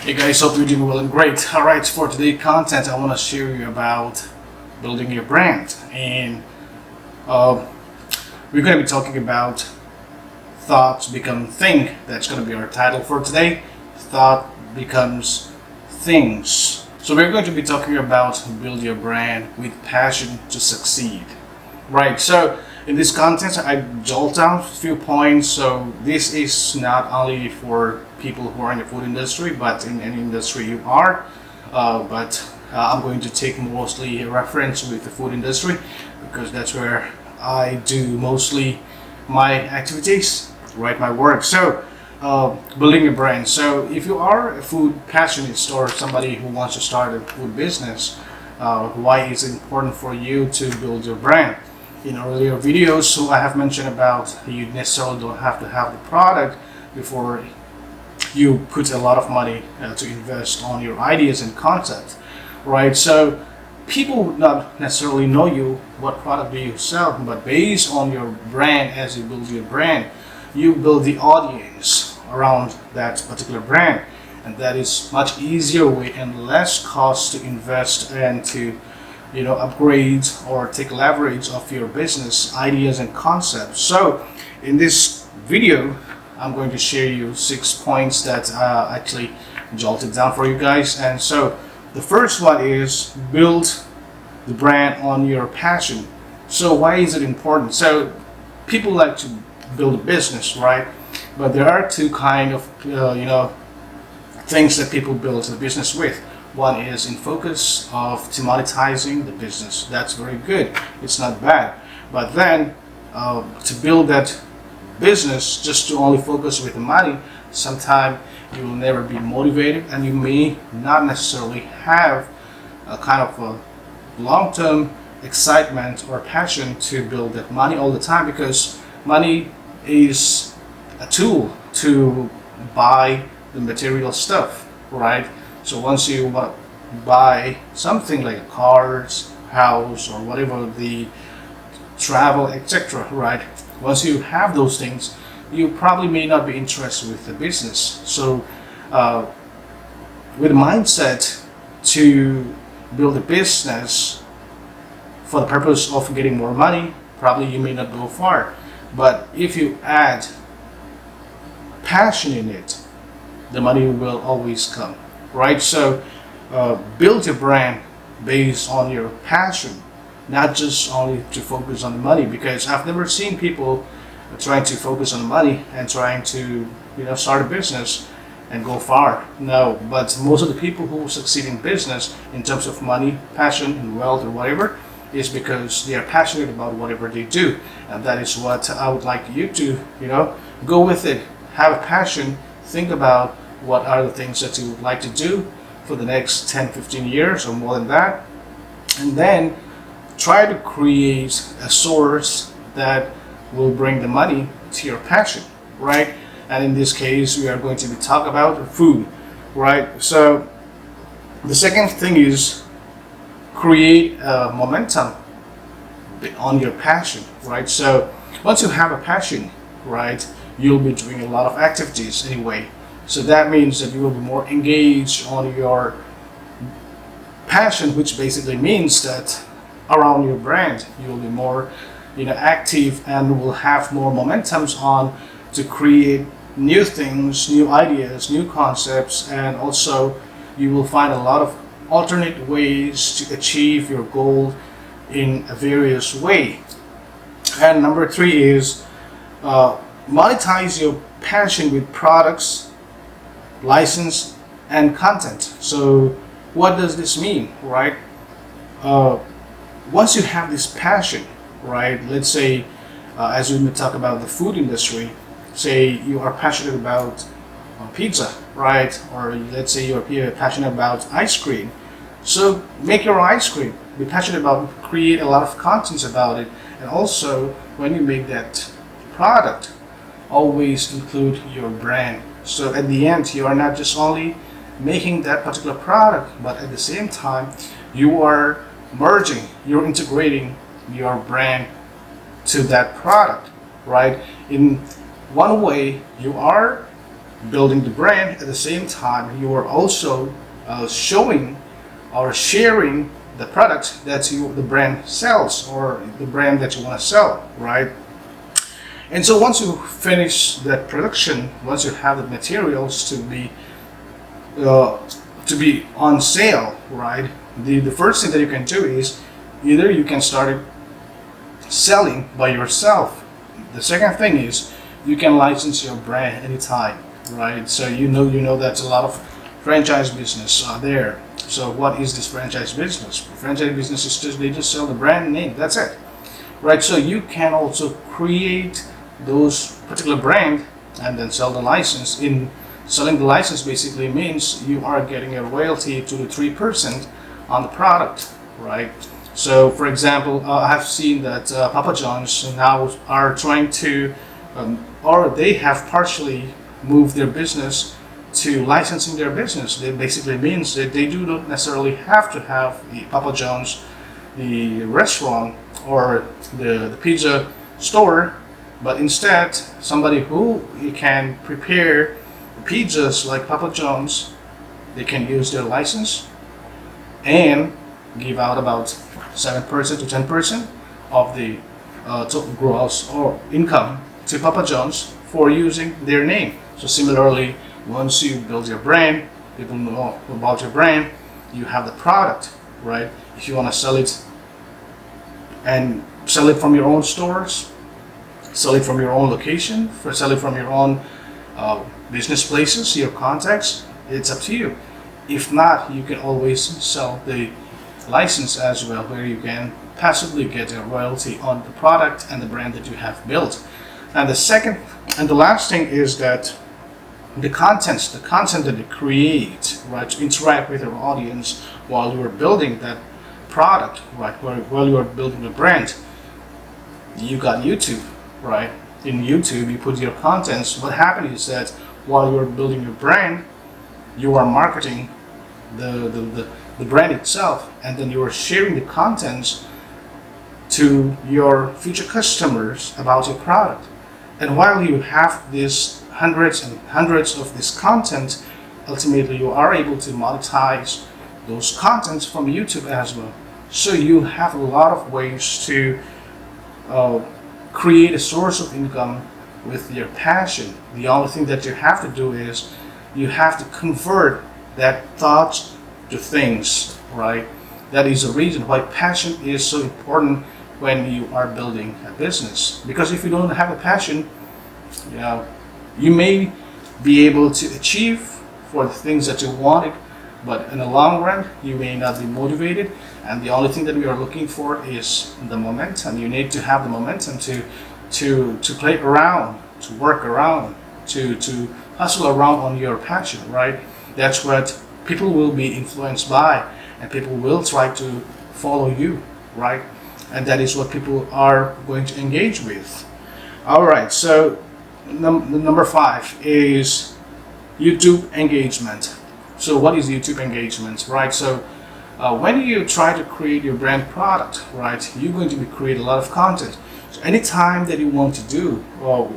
Hey guys, hope you're doing well and great. Alright, for today's content, I want to share you about building your brand. And we're going to be talking about thoughts become thing. That's going to be our title for today. Thought becomes things. So we're going to be talking about build your brand with passion to succeed. Right, so in this content, I jolt down a few points. So this is not only for people who are in the food industry, but in any industry you are. I'm going to take mostly a reference with the food industry because that's where I do mostly my activities, right, my work. So building a brand. So if you are a food passionate or somebody who wants to start a food business, why is it important for you to build your brand? In earlier videos, so I have mentioned about you necessarily don't have to have the product before you put a lot of money to invest on your ideas and concepts, right? So people would not necessarily know you, what product do you sell, but based on your brand, as you build your brand, you build the audience around that particular brand, and that is much easier way and less cost to invest and to upgrade or take leverage of your business ideas and concepts. So in this video, I'm going to share you 6 points that actually jotted down for you guys. And so the first one is build the brand on your passion. So why is it important? So people like to build a business, right? But there are two kind of things that people build a business with. One is in focus of monetizing the business. That's very good. It's not bad. But then to build that business just to only focus with the money, sometimes you will never be motivated and you may not necessarily have a kind of a long-term excitement or passion to build that money all the time, because money is a tool to buy the material stuff, right? So once you buy something like cars, house, or whatever, the travel, etc., right? Once you have those things, you probably may not be interested with the business. So with a mindset to build a business for the purpose of getting more money, probably you may not go far. But if you add passion in it, the money will always come. Right, so build your brand based on your passion, not just only to focus on the money. Because I've never seen people trying to focus on the money and trying to start a business and go far. No, but most of the people who succeed in business in terms of money, passion, and wealth or whatever is because they are passionate about whatever they do, and that is what I would like you to go with it. Have a passion. Think about what are the things that you would like to do for the next 10-15 years or more than that, and then try to create a source that will bring the money to your passion, right? And in this case, we are going to be talking about food, right? So the second thing is create a momentum on your passion, right? So once you have a passion, right, you'll be doing a lot of activities anyway. So that means that you will be more engaged on your passion, which basically means that around your brand, you will be more active and will have more momentums on to create new things, new ideas, new concepts, and also you will find a lot of alternate ways to achieve your goal in a various way. And number 3 is monetize your passion with products, license, and content. So what does this mean, right? Once you have this passion, right, let's say as we talk about the food industry, say you are passionate about pizza, right? Or let's say you're passionate about ice cream. So make your ice cream. Be passionate about, create a lot of contents about it. And also when you make that product, always include your brand. So at the end, you are not just only making that particular product, but at the same time, you are merging, you're integrating your brand to that product, right? In one way, you are building the brand, at the same time you are also showing or sharing the product that the brand sells, or the brand that you want to sell, right? And so once you finish that production, once you have the materials to be on sale, right? The first thing that you can do is either you can start it selling by yourself. The second thing is you can license your brand anytime, right? So you know that's a lot of franchise business there. So what is this franchise business? Franchise business is just they just sell the brand name. That's it, right? So you can also create those particular brand and then sell the license. In selling the license basically means you are getting a royalty 2 to 3% on the product, right? So for example, I have seen that Papa John's now are trying to or they have partially moved their business to licensing their business. That basically means that they do not necessarily have to have the Papa John's, the restaurant, or the pizza store, but instead somebody who can prepare pizzas like Papa John's, they can use their license and give out about 7% to 10% of the total gross or income to Papa John's for using their name. So similarly, once you build your brand, people know about your brand, you have the product, right? If you want to sell it and sell it from your own stores, sell it from your own location, sell it from your own business places, your contacts, it's up to you. If not, you can always sell the license as well, where you can passively get a royalty on the product and the brand that you have built. And the second and the last thing is that the content that you create, right, to interact with your audience while you are building that product, right, while you are building the brand. You got YouTube, right? In YouTube, you put your contents. What happens is that while you are building your brand, you are marketing the brand itself, and then you are sharing the contents to your future customers about your product. And while you have these hundreds and hundreds of this content, ultimately you are able to monetize those contents from YouTube as well. So you have a lot of ways to create a source of income with your passion. The only thing that you have to do is you have to convert that thought to things, right? That is the reason why passion is so important when you are building a business. Because if you don't have a passion, you may be able to achieve for the things that you wanted, but in the long run, you may not be motivated. And the only thing that we are looking for is the momentum. You need to have the momentum to play around, to work around, to hustle around on your passion, right? That's what people will be influenced by, and people will try to follow you, right? And that is what people are going to engage with. All right, so number 5 is YouTube engagement. So what is YouTube engagement, right? So when you try to create your brand product, right, you're going to create a lot of content. So anytime that you want to do, or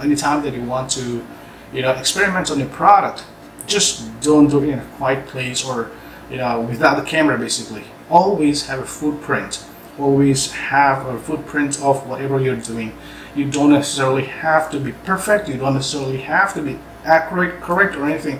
anytime that you want to, experiment on your product, just don't do it in a quiet place or, without the camera. Basically, always have a footprint. Always have a footprint of whatever you're doing. You don't necessarily have to be perfect. You don't necessarily have to be accurate, correct, or anything.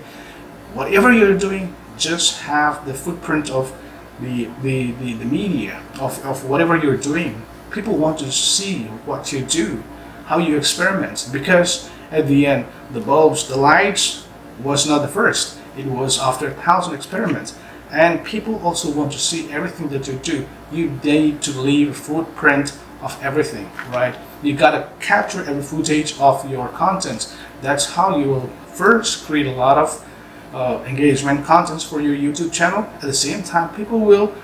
Whatever you're doing, just have the footprint of the media of whatever you're doing. People want to see what you do, how you experiment, because at the end, the bulbs, the lights was not the first. It was after 1,000 experiments. And people also want to see everything that you do. You need to leave a footprint of everything, right? You gotta capture every footage of your content. That's how you will first create a lot of engagement contents for your YouTube channel. At the same time, people will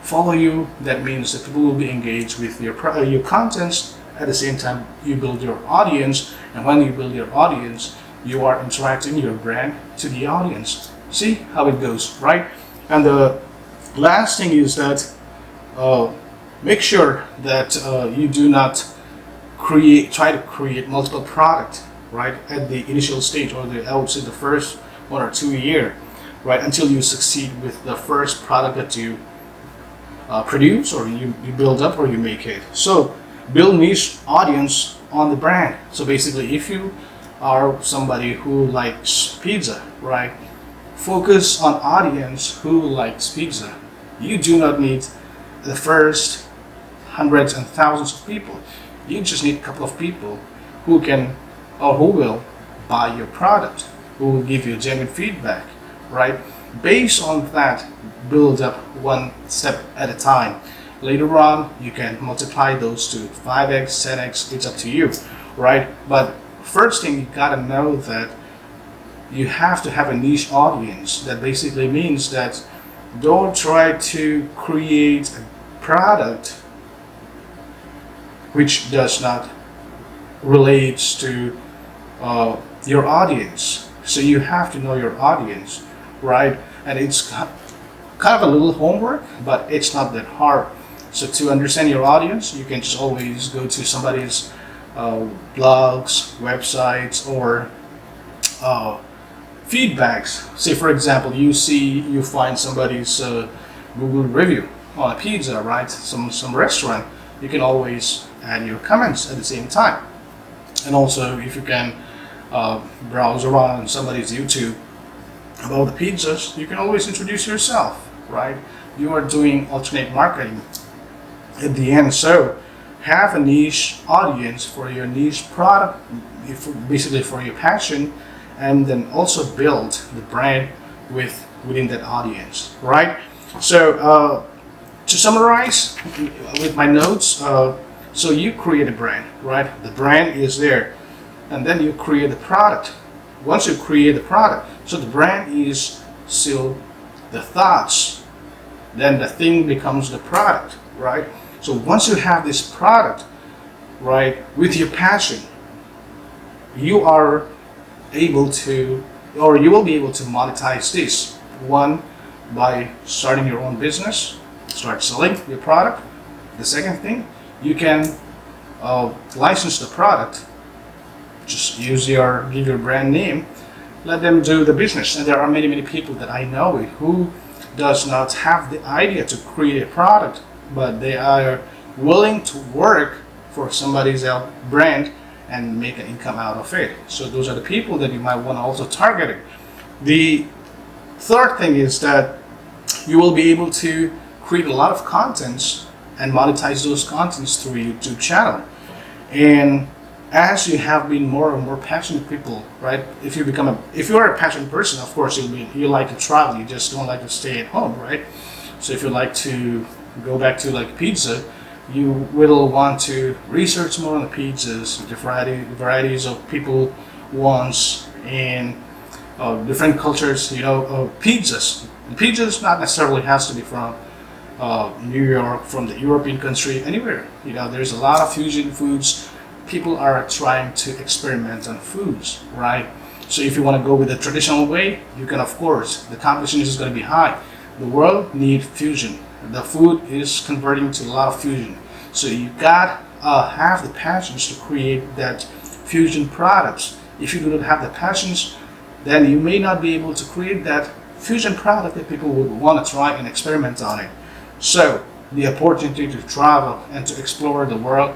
follow you. That means that people will be engaged with your contents. At the same time, you build your audience, and when you build your audience, you are interacting your brand to the audience. See how it goes, right? And the last thing is that make sure that you do not try to create multiple products right? At the initial stage, or I would say the first 1 or 2 year, right? Until you succeed with the first product that you produce, or you build up, or you make it. So build niche audience on the brand. So basically, if you are somebody who likes pizza, right? Focus on audience who likes pizza. You do not need the first hundreds and thousands of people. You just need a couple of people who can, or who will buy your product, who will give you genuine feedback, right? Based on that, build up one step at a time. Later on, you can multiply those to 5x, 10x, it's up to you, right? But first thing, you gotta know that you have to have a niche audience. That basically means that don't try to create a product which does not relates to your audience. So you have to know your audience, right? And it's kind of a little homework, but it's not that hard. So to understand your audience, you can just always go to somebody's blogs, websites, or feedbacks. Say for example, you find somebody's Google review on a pizza, right? Some restaurant. You can always add your comments at the same time. And also, if you can browse around somebody's YouTube about the pizzas, you can always introduce yourself, right? You are doing alternate marketing at the end. So have a niche audience for your niche product, basically for your passion, and then also build the brand within that audience, right? So to summarize with my notes, so you create a brand, right? The brand is there, and then you create the product. Once you create the product, so the brand is still the thoughts, then the thing becomes the product, right? So once you have this product, right, with your passion, you are able to, or you will be able to monetize this. One, by starting your own business, start selling your product. The second thing, you can license the product. Just give your brand name, let them do the business. And there are many people that I know who does not have the idea to create a product, but they are willing to work for somebody's brand and make an income out of it. So those are the people that you might want to also target. The third thing is that you will be able to create a lot of contents and monetize those contents through a YouTube channel. And as you have been more and more passionate people, right? If you are a passionate person, of course you like to travel. You just don't like to stay at home, right? So if you like to go back to like pizza, you will want to research more on the pizzas, the varieties of people wants, and different cultures, pizzas. Pizzas not necessarily has to be from New York, from the European country, anywhere. There's a lot of fusion foods. People are trying to experiment on foods, right? So if you want to go with the traditional way, you can, of course. The competition is going to be high. The world needs fusion. The food is converting to a lot of fusion. So you got have the passions to create that fusion products. If you do not have the passions, then you may not be able to create that fusion product that people would want to try and experiment on it. So the opportunity to travel and to explore the world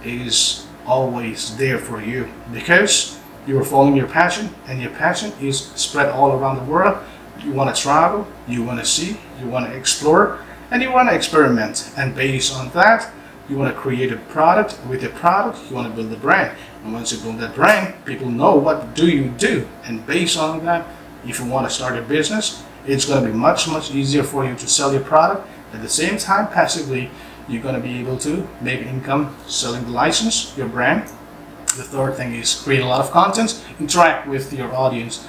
is always there for you, because you are following your passion, and your passion is spread all around the world. You want to travel, you want to see, you want to explore, and you want to experiment. And based on that, you want to create a product. With your product, you want to build a brand. And once you build that brand, people know what do you do. And based on that, if you want to start a business, it's going to be much easier for you to sell your product. At the same time, passively, you're going to be able to make income selling the license, your brand. The third thing is create a lot of content, interact with your audience,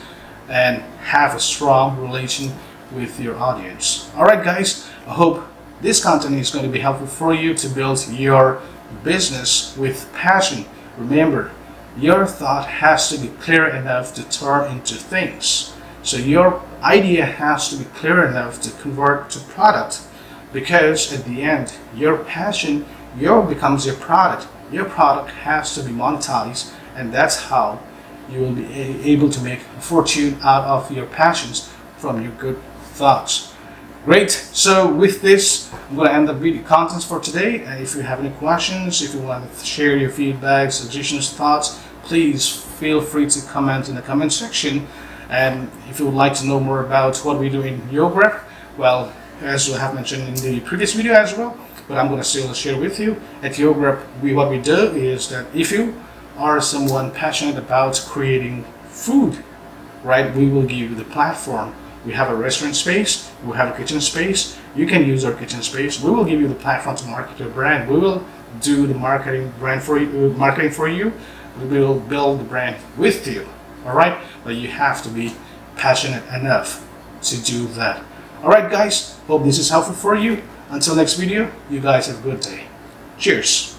and have a strong relation with your audience. All right, guys, I hope this content is going to be helpful for you to build your business with passion. Remember, your thought has to be clear enough to turn into things. So your idea has to be clear enough to convert to product, because at the end, your passion becomes your product. Your product has to be monetized, and that's how you will be able to make a fortune out of your passions from your good thoughts. Great. So with this, I'm going to end the video contents for today. And if you have any questions, if you want to share your feedback, suggestions, thoughts, please feel free to comment in the comment section. And if you would like to know more about what we do in HEIR, well, as I have mentioned in the previous video as well, but I'm going to still share with you. At HEIR, what we do is that if you are someone passionate about creating food, right, we will give you the platform. We have a restaurant space, we have a kitchen space. You can use our kitchen space. We will give you the platform to market your brand. We will do the marketing for you. We will build the brand with you. All right, but you have to be passionate enough to do that. All right, guys. Hope this is helpful for you. Until next video, you guys have a good day. Cheers.